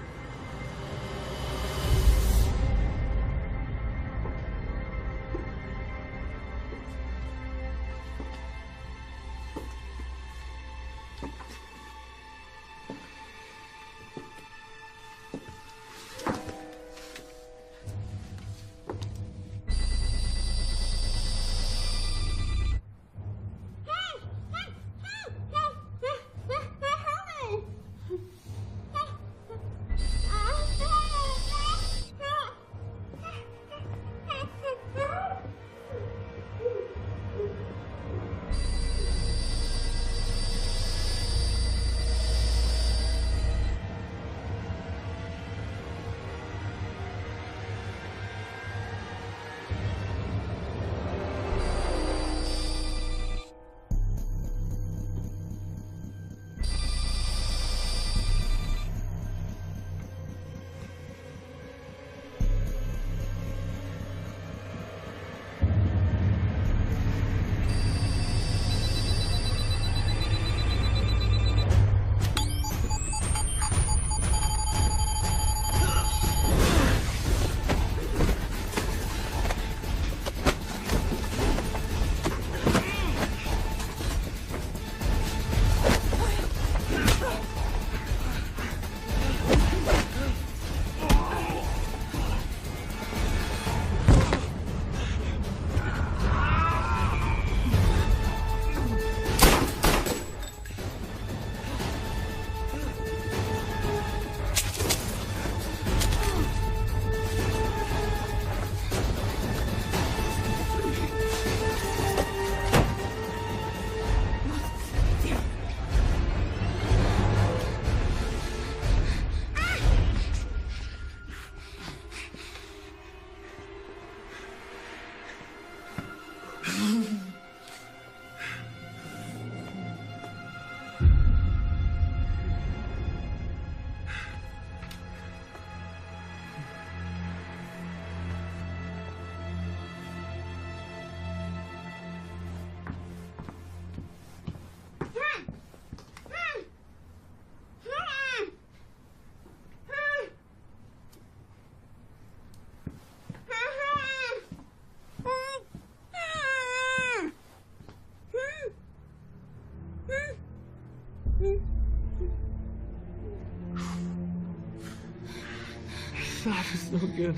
Stop, it's no good.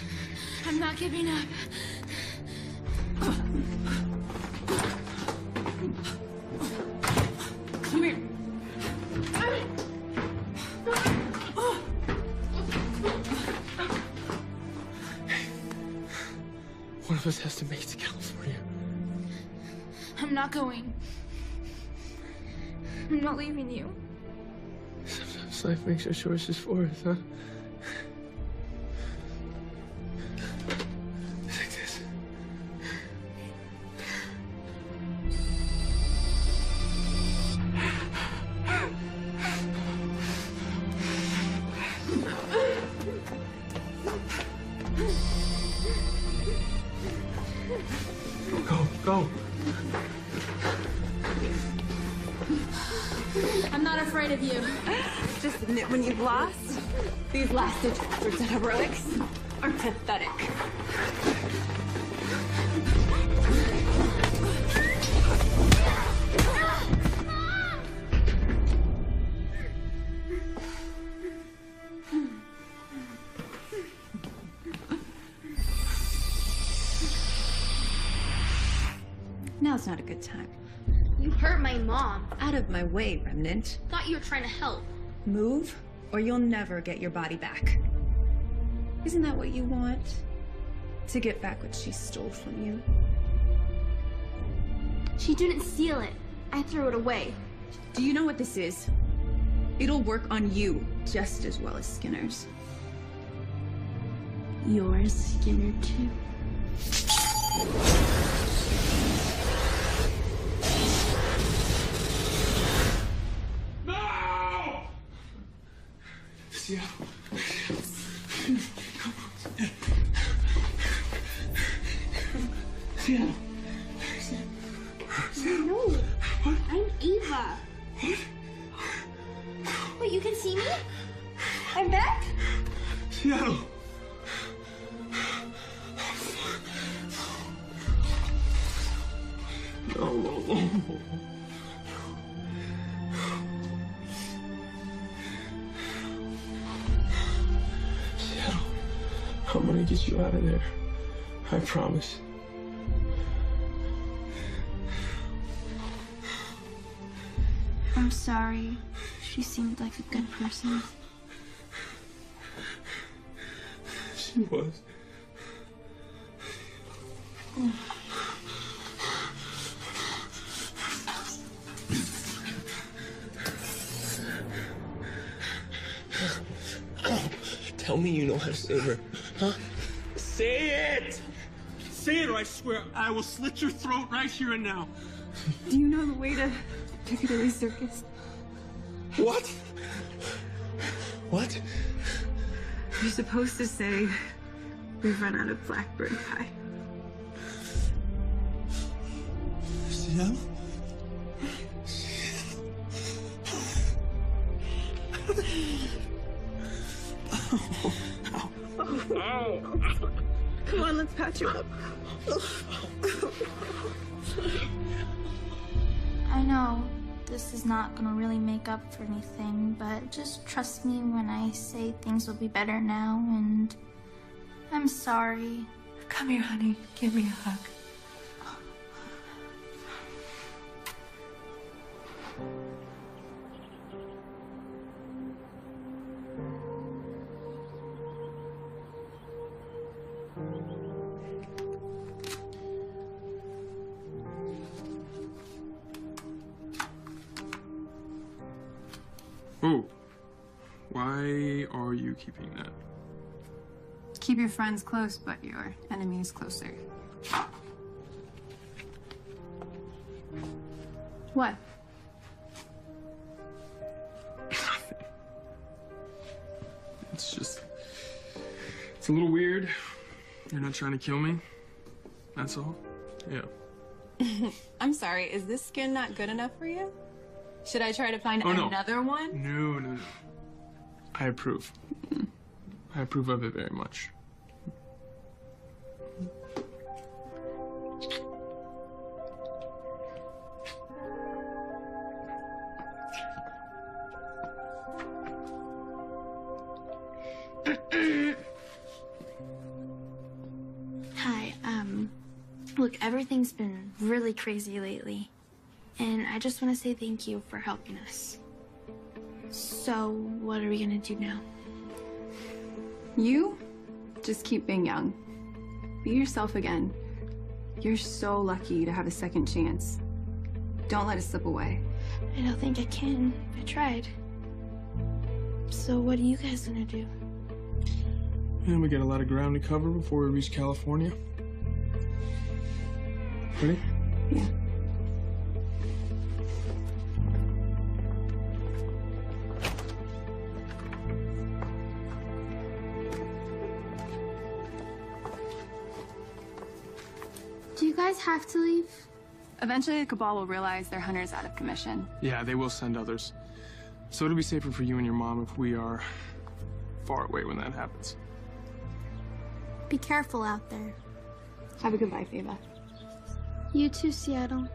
I'm not giving up. of us has to make it to California. I'm not going. I'm not leaving you. Sometimes life makes our choices for us, huh? It's like this. Go. I'm not afraid of you. Just admit when you've lost. These last ditch efforts at heroics are pathetic. Now's not a good time. You hurt my mom. Out of my way, Remnant. Thought you were trying to help. Move, or you'll never get your body back. Isn't that what you want? To get back what she stole from you? She didn't steal it. I threw it away. Do you know what this is? It'll work on you just as well as Skinner's. Yours, Skinner, too. Seattle. Seattle. No. What? I'm Eva. What? Wait, you can see me? I'm back? Seattle. No. Seattle, I'm gonna get you out of there. I promise. I'm sorry. She seemed like a good person. She was. Tell me you know how to save her, huh? Say it! Say it or I swear I will slit your throat right here and now. Do you know the way to Piccadilly Circus? What? What? You're supposed to say, we've run out of blackbird pie. Seattle? Come on, let's patch you up. I know this is not gonna really make up for anything, but just trust me when I say things will be better now, and I'm sorry. Come here, honey. Give me a hug. Oh, why are you keeping that? Keep your friends close, but your enemies closer. What? It's just... It's a little weird. You're not trying to kill me. That's all. Yeah. I'm sorry, is this skin not good enough for you? Should I try to find another one? No. I approve. I approve of it very much. Hi, look, everything's been really crazy lately. And I just want to say thank you for helping us. So, what are we gonna do now? You just keep being young. Be yourself again. You're so lucky to have a second chance. Don't let it slip away. I don't think I can. I tried. So what are you guys gonna do? And we got a lot of ground to cover before we reach California. Ready? Yeah. Do you guys have to leave? Eventually, the Cabal will realize their hunter's out of commission. Yeah, they will send others. So it'll be safer for you and your mom if we are far away when that happens. Be careful out there. Have a good life, Ava. You too, Seattle.